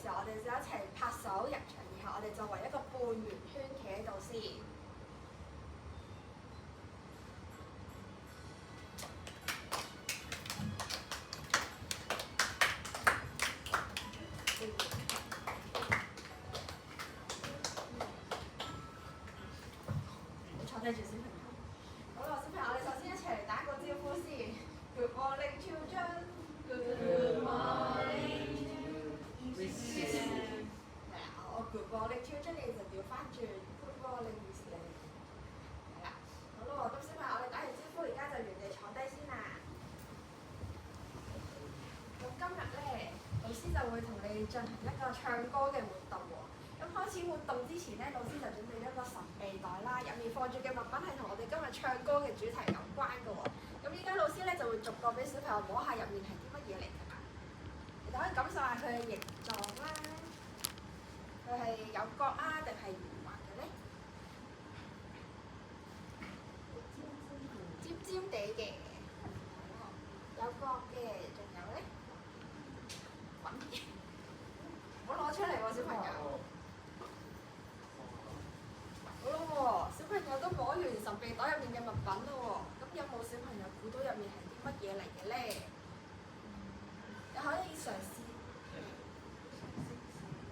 時候，我哋就一齊拍手入場，然後我哋就圍一個半圓圈企喺度先。坐低住小朋友。好啦，小朋友，我哋首先一齊嚟打個招呼先。Good morning, children. Good morning. Good morning, children 你就調翻轉 Good morning, Miss Lee。係啦，好啦，咁小朋友，我哋打完招呼，而家就原地坐低先啦。咁今日咧，老師就會同你進行一個唱歌嘅活動喎。咁開始活動之前咧，老師就準備咗個神秘袋啦，入面放住嘅物品係同我哋今日唱歌嘅主題有關嘅喎。咁依家老師咧就會逐個俾小朋友摸下入面係啲乜嘢嚟㗎。你就可以感受下佢嘅形狀啦，佢係有角啊定係圓滑嘅咧？尖尖地嘅，有角嘅，仲有咧？滾嘢，唔好攞出嚟喎，小朋友。好咯喎，小朋友都摸完神秘袋入面嘅物品咯喎，咁有冇小朋友估到入面係啲乜嘢嚟嘅咧？你可以嘗試，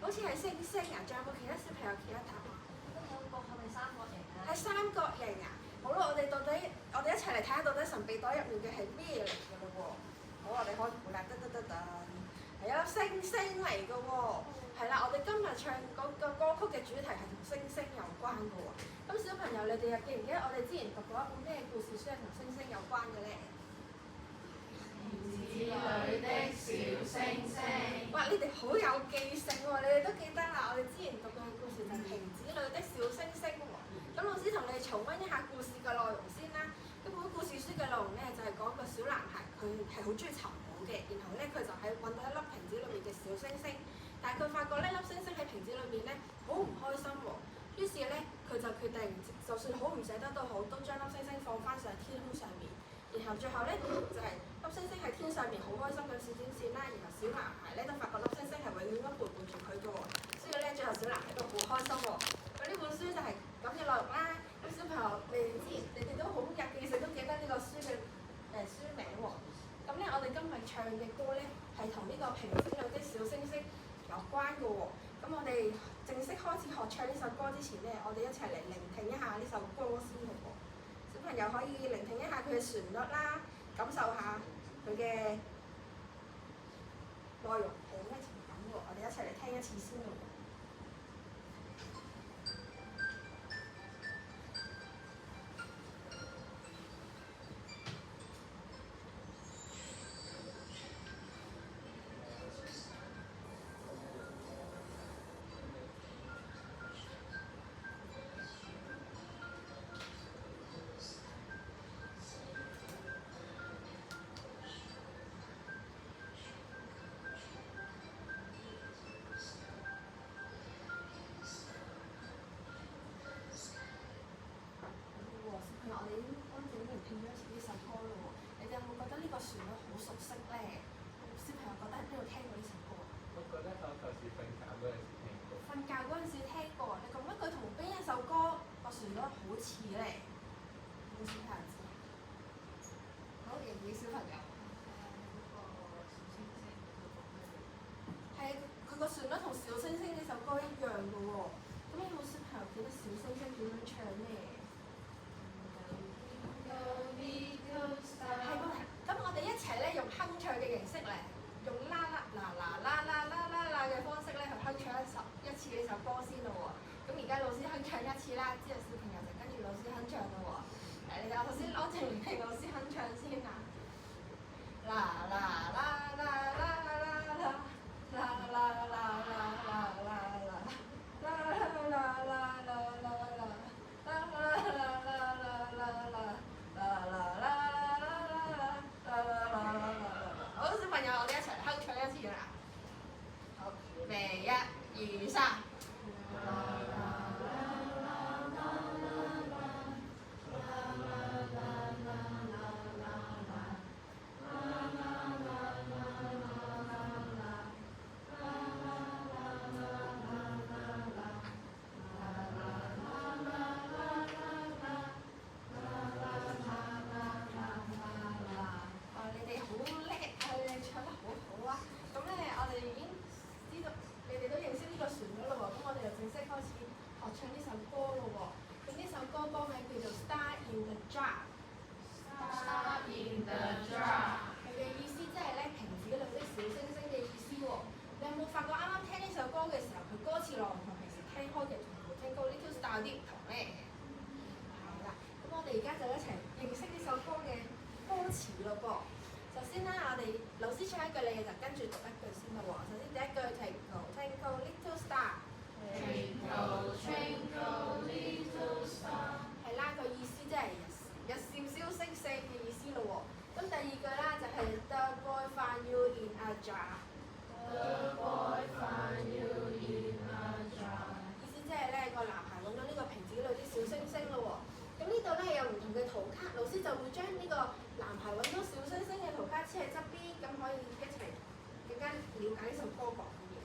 好似係星星啊！仲有冇其他小朋友其他答案？有個係咪三角形啊？係三角形啊！好啦，我哋一齊嚟睇下到底神秘袋入面嘅係咩嚟嘅咯喎！好，我哋開估啦，得，係一粒星星嚟嘅喎。係啦，我哋今日唱嗰個歌曲嘅主題係同星星有關嘅喎。咁小朋友，你哋又記唔記得我哋之前讀過一本咩故事書係同星星有關嘅咧？園子裏的小星星。哇！你哋好有記性喎，你哋都記得啦。我哋之前讀過嘅故事就係瓶子裏的小星星喎。咁老師同你重溫一下故事嘅內容先啦。咁本故事書嘅內容咧就係講個小男孩，佢係好中意尋寶嘅，然後咧佢就喺揾到一粒瓶子裏面嘅小星星，但係佢發覺呢粒星星喺瓶子裏面咧好唔開心喎。於是咧佢就決定，就算好唔捨得都好，都將粒星星放翻上天空上面。然後最後咧就係粒星星喺天上面好開心咁閃閃閃啦，然後小男孩咧都發覺粒星星係永遠都陪伴住佢嘅喎，所以咧最後小男孩都好開心喎。咁呢本書就係咁嘅內容啦。咁小朋友你哋都好有記性，都記得呢個書嘅書名喎。咁咧我哋今日唱嘅歌咧係同呢個瓶子裏的小星星有關嘅喎。咁我哋正式開始學唱呢首歌之前咧，我哋一齊嚟聆聽一下呢首歌先好喎。小朋友可以聆聽一下佢嘅旋律啦，感受下佢嘅內容係咩情感喎。我哋一齊嚟聽一次先喎。我哋已經安靜咁聆聽咗一次呢首歌咯喎，你哋有冇覺得呢個旋律好熟悉咧？小朋友覺得喺邊度聽過呢首歌啊？我覺得我舊時瞓覺嗰陣時聽過。瞓覺嗰陣時聽過，你覺得佢同邊一首歌個旋律好似咧？有冇小朋友知？好，認唔認小朋友？係佢個旋律同小星星呢首歌一樣嘅喎。咁有冇小朋友記得小星星點樣唱咧？係喎，咁我哋一齊咧用哼唱嘅形式嚟，用啦啦啦啦啦啦啦啦啦嘅方式咧去哼唱一次呢首歌先咯喎。咁而家老師哼唱一次啦，之後小朋友就跟住老師哼唱咯喎。你哋頭先安靜聆聽老師哼唱先啊！啦啦啦啦啦啦啦啦啦啦啦啦啦好，小朋友，我哋一齊哼唱一次啦！好，預備1、2、3。有啲唔同咧？係啦，咁我哋而家就一齊認識呢首歌嘅歌詞咯噃。首先啦，我哋老師唱一句，你就跟住讀一句先啦喎。首先第一句 Twinkle Twinkle Little Star。Twinkle, twinkle, little star。係啦，個意思即係日閃閃星星嘅意思咯喎。咁第二句啦就係 The boy found you in a jar。 The boy found you in a jar。意思即係咧個男孩揾到呢個瓶子裏啲小星星咯喎。咁呢度咧有唔同嘅圖卡，老師就會將呢個男孩揾到小星星嘅圖卡黐喺側邊，咁可以一齊更加了解呢首歌講嘅嘢。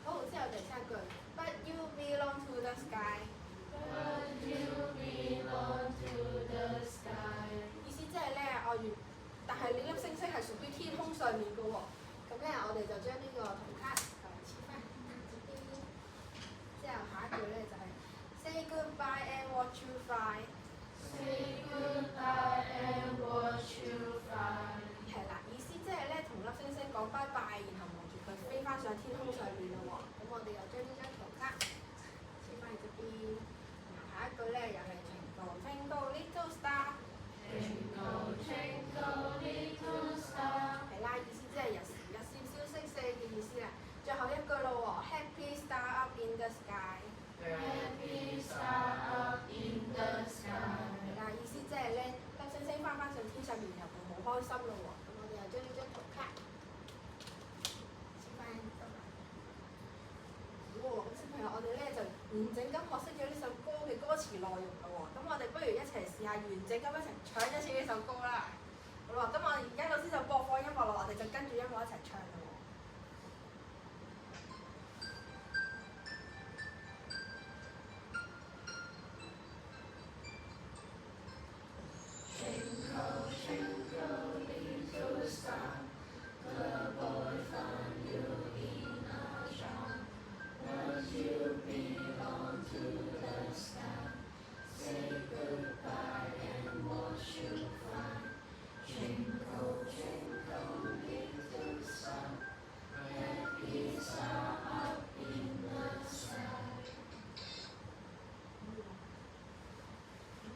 好，之後第三句 But you belong to the sky。 But you belong to the sky。意思即係咧，但係你粒星星係屬於天空上面嘅喎。咁咧，我哋就將呢個圖卡黐翻側邊。之後下一句咧就係 Say goodbye and watch you fly。 Say goodbye and watch you fly。係啦，意思即係咧同粒星星講拜拜，然後望住佢飛翻上天空上面咯喎。咁我哋又將呢張圖卡黐翻喺側邊。下一句咧又係 Twinkle Twinkle Little Star。 Twinkle, twinkle, little star。係啦，意思即係日閃閃星星嘅意思啦。最後一句咯喎 ，Happy star up in the sky。 Happy star up in the sky。係啦，意思即係咧粒星星翻上天上面，然後會好開心咯喎。咁我哋又將呢張圖卡黐翻得啦。好喎，咁小朋友我哋咧就完整咁學識咗呢首歌嘅歌詞內容啦喎。咁我哋不如一齊試下完整咁一齊唱一次呢首歌啦。好啦，咁我而家老師就播放音樂啦，我哋就跟住音樂一齊唱啦喎。Twinkle, twinkle, little star。 The boy found you in a jar。 But you belong to the sky。 Say goodbye and watch you fly。 Twinkle, twinkle, little star。 Happy star up in the sky。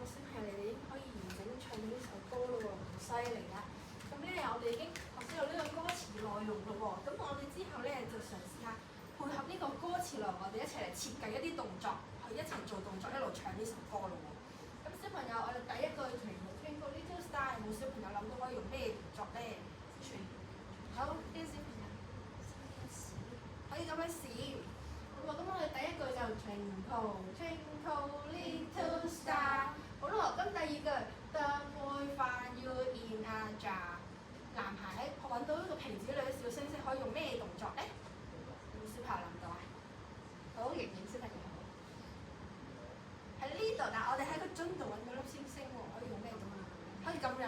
我小朋友你哋已經可以完整咁唱到呢首歌咯喎，好犀利啊！咁咧我哋已經學識到呢個歌詞內容咯喎，咁我哋之後咧就嘗試下配合呢個歌詞內容，我哋一齊嚟設計一啲動作，去一齊做動作一路唱呢首歌咯喎。咁小朋友，我哋第一句 Twinkle Twinkle Little Star， 有冇小朋友諗到可以用咩動作咧？好，呢個小朋友可以咁樣閃。咁我哋第一句就 Twinkle Twinkle Little Star。 好咯，咁第二句 The boy found you in a jar。 男孩喺揾到呢個瓶子裏嘅小星星，可以用咩動作咧？有冇小朋友諗到啊？好，盈盈小朋友喺呢度，但我哋喺個樽度揾到粒星星喎，可以用咩動作？可以咁樣。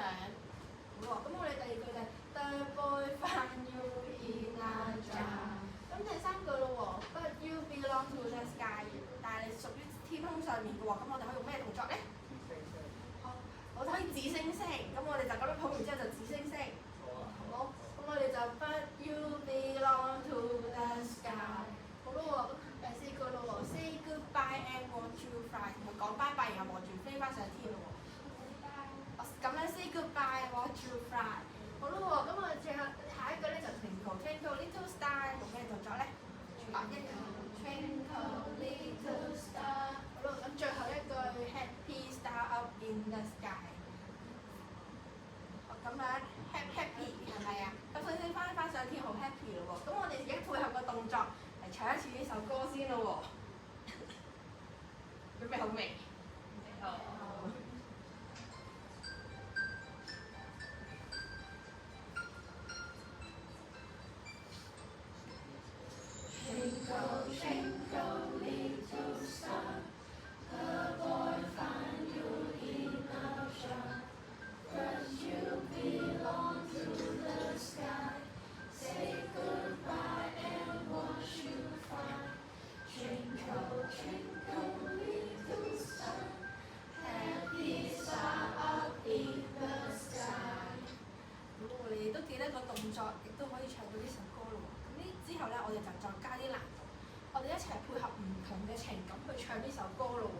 好喎，咁我哋第二句就係 The boy found you in a jar。 咁第三句咯喎 But you belong to the sky。 但係你屬於天空上面嘅喎，咁我哋可以用咩動作咧？好，我哋可以指星星，咁我哋就咁樣抱完之後就指星星。好，咁我哋就 But you belong to the sky。 好咯喎，咁第四句咯喎 Say goodbye and watch you fly。 同佢講拜拜，然後望住飛翻上天咯喎。咁樣 Say goodbye and watch you fly。 好咯喎，咁我哋最後下一句咧就 Twinkle Twinkle Little Star， 用咩動作咧？Twinkle Little Star。 好咯，咁最後一句 Happy star up in the sky。 咁樣 happy 係咪啊？咁星星翻上天好 happy 咯喎。咁我哋而家配合個動作嚟唱一次呢首歌先咯喎。準備好未？好。Twinkle, twinkle, little star。 The boy found you in a jar。 But you belong to the sky。 Say goodbye and watch you fly。 Twinkle, twinkle, little star。 Happy star up in the sky。 咁我哋都記得個動作，亦都可以唱到呢首歌咯喎。咁呢之後咧，我哋就再加啲難度，我哋一齊配合唔同嘅情感去唱呢首歌咯喎。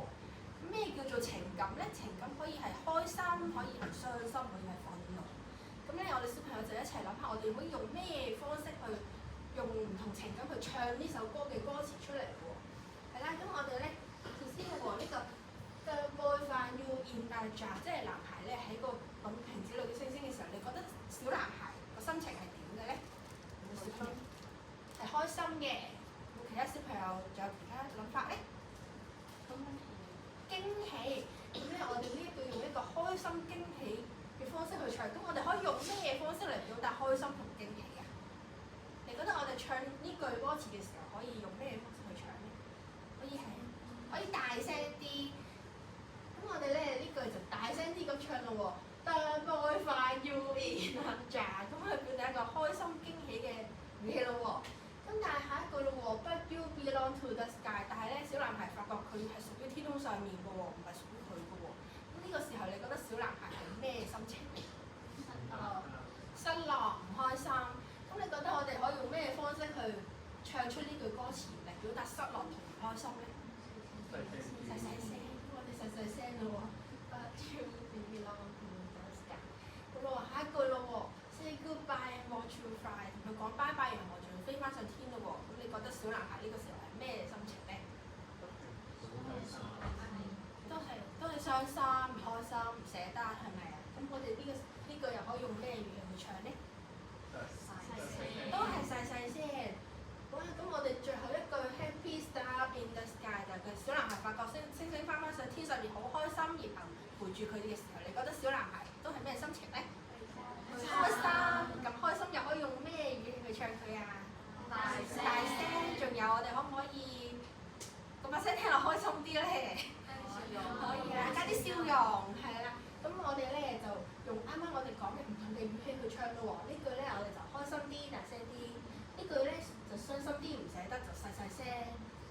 咩叫做情感咧？情感可以係開心，可以係傷心，可以係憤怒。咁咧，我哋小朋友就一齊諗下，我哋可以用咩方式去用唔同情感去唱呢首歌嘅歌詞出嚟喎？係啦，咁我哋咧首先喎呢個 The boy find you in a jar， 即係男孩咧喺個揾瓶子裏嘅星星嘅時候，你覺得小男孩個心情係點嘅咧？係開心嘅。有冇其他小朋友仲有其他諗法咧？驚喜。咁咧，我哋呢一句用一個開心驚喜嘅方式去唱，咁我哋可以用咩方式嚟表達開心同驚喜啊？你覺得我哋唱呢句歌詞嘅時候，可以用咩方式去唱咧？可以大聲啲。咁我哋咧呢句就大聲啲咁唱咯喎。The boy find you in a jar， 咁去表達一個開心驚喜嘅語氣咯喎。咁但係下一句咯喎 ，But you belong to the sky， 但係咧小男孩發覺佢係屬於天空上面嘅喎，唔係屬於佢嘅喎。咁呢個時候你覺得小男孩係咩心情？失落，唔開心。咁你覺得我哋可以用咩方式去唱出呢句歌詞嚟表達失落同唔開心咧？細細聲，我哋細細聲咯喎。But you belong to the sky。好咯喎，下一句咯喎 ，Say goodbye and watch you fly， 同佢講拜拜，然後仲要飛翻上天咯喎。咁你覺得小男孩呢個時候係咩心情咧？都係傷心、唔開心、唔捨得，係咪啊？咁我哋呢句又可以用咩語言去唱咧？都係細細聲。好啦，咁我哋最後一句 Happy star in the sky 就係佢小男孩發覺星星翻上天上面好開心，然後陪住佢哋嘅時候，你覺得小男孩都係咩心情咧？開心。咁開心又可以用咩語氣去唱佢啊？大聲。仲有我哋可唔可以個把聲聽落開心啲咧？可以啦，加啲笑容，係啦。咁我哋咧就用啱啱我哋講嘅唔同嘅語氣去唱咯喎。呢句咧我哋就開心啲、大聲啲；呢句咧就傷心啲、唔捨得就細細聲；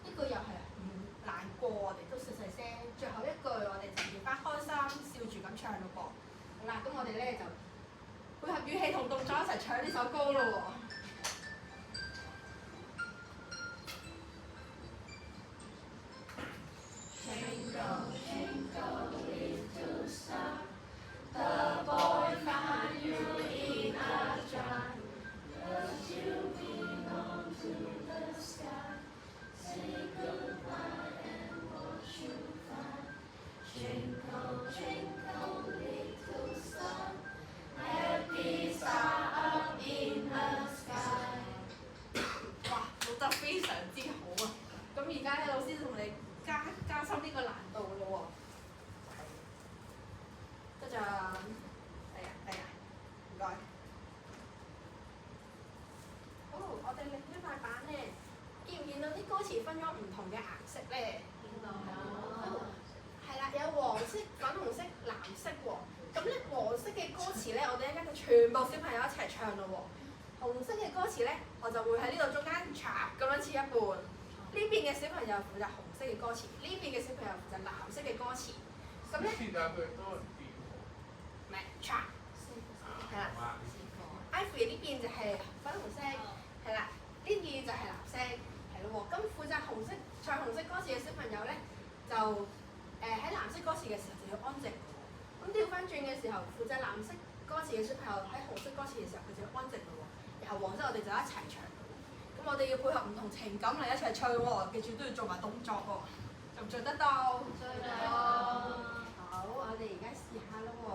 呢句又係唔難過，我哋都細細聲。最後一句我哋就要翻開心，笑住咁唱咯噃。好啦，咁我哋咧就配合語氣同動作一齊唱呢首歌咯喎。非常之好啊！咁而家咧，老師同你加深呢個難度咯喎。得咋？係啊，唔該。好，我哋另一塊板咧，見唔見到啲歌詞分咗唔同嘅顏色咧？見到。係啦，有黃色、粉紅色、藍色喎。咁咧，黃色嘅歌詞咧，我哋一陣間就全部小朋友一齊唱咯喎。紅色嘅歌詞咧，我就會喺呢度中間插咁樣切一半。呢邊嘅小朋友負責紅色嘅歌詞，呢邊嘅小朋友負責藍色嘅歌詞。咁咧，唔係插，係啦。Ivy 呢邊就係粉紅色，係啦。呢邊就係藍色，係咯喎。咁負責紅色唱紅色歌詞嘅小朋友咧，就喺藍色歌詞嘅時候就要安靜。咁調翻轉嘅時候，負責藍色歌詞嘅小朋友喺紅色歌詞嘅時候，佢就要安靜咯喎。然後黃色我哋就一齊唱，咁我哋要配合唔同情感嚟一齊唱喎，記住都要做埋動作喎，做唔做得到？做到。好，我哋而家試下咯喎。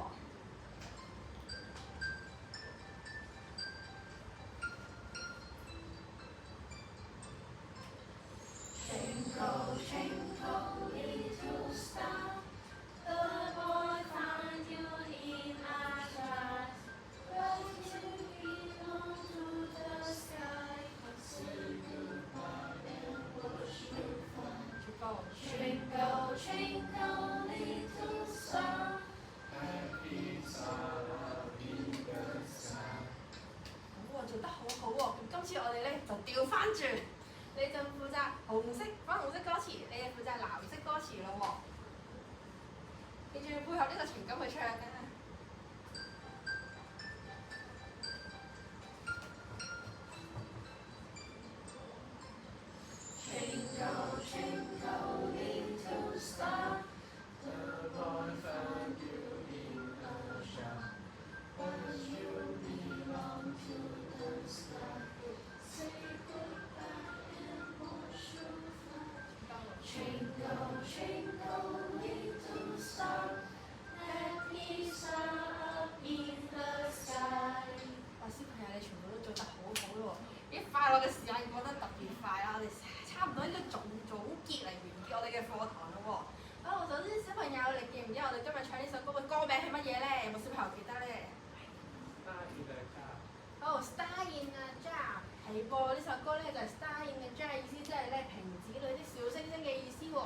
Twinkle, twinkle, little star, the boy found you in a jar. But you belong to the sky. Say goodbye and watch you fly. Twinkle, twinkle, little star. Happy star in the sky. 好喎，做得好好喎！咁今次我哋咧就調翻轉。你就負責紅色、粉紅色歌詞，你就負責藍色歌詞咯喎。記住要配合呢個情感去唱㗎。Twinkle, twinkle, little star, Twinkle, twinkle, little star, let me star up in the sky。哇！小朋友你全部都做得好好咯喎！啲快樂嘅時間過得特別快啦，我哋差唔多應該總結嚟完結我哋嘅課堂咯喎。好，首先小朋友你記唔記得我哋今日唱呢首歌嘅歌名係乜嘢咧？有冇小朋友記得咧？ Star in the jar。好，Star in a jar 係噃，呢首歌咧就係 Star in a jar 意思即係咧瓶子裏的小星星嘅意思喎。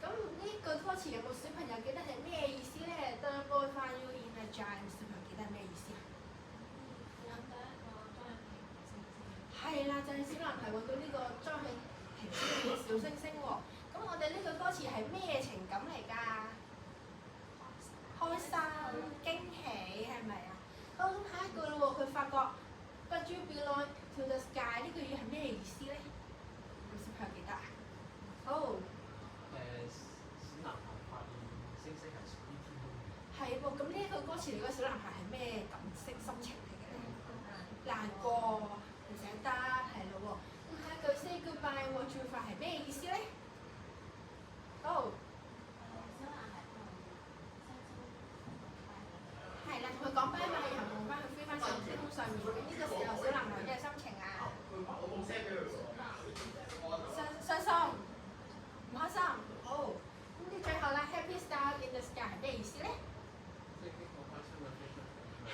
咁呢句歌詞有冇小朋友記得係咩意思咧？The boy found you in a jar，有冇小朋友記得係咩意思啊？係啦，就係、是、小男孩揾到呢個裝喺瓶子裏嘅小星星喎。咁我哋呢句歌詞係咩情感嚟㗎？開心、驚喜係咪啊？好，咁下一句咯喎，佢發覺 But you belong to the sky 呢句嘢係咩意思咧？有冇小朋友記得啊？好。小男孩發現星星係屬於天空嘅。係喎，咁呢一句歌詞嚟講，小男孩係咩感色心情嚟嘅咧？難過，唔捨得，係咯喎。咁下一句 Say goodbye 喎，最快係咩意思咧？好。係啦，同佢講拜拜，然後同翻佢飛翻上天空上面。咁呢個時候，小男孩有咩心情啊？傷心，唔開心。好。咁啲最後啦 ，Happy Star in the sky 係咩意思咧？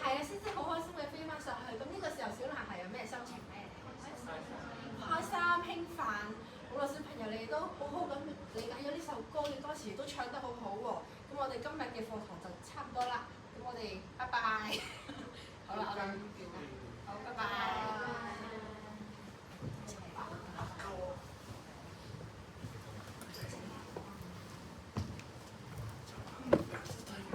係啊，星星好開心嘅飛翻上去。咁呢個時候，小男孩有咩心情咧？開心、興奮。好啦，小朋友你哋都好好咁理解咗呢首歌嘅歌詞，都唱得好好喎。咁我哋今日嘅課堂就差唔多啦。咁我哋拜拜。好啦，我哋。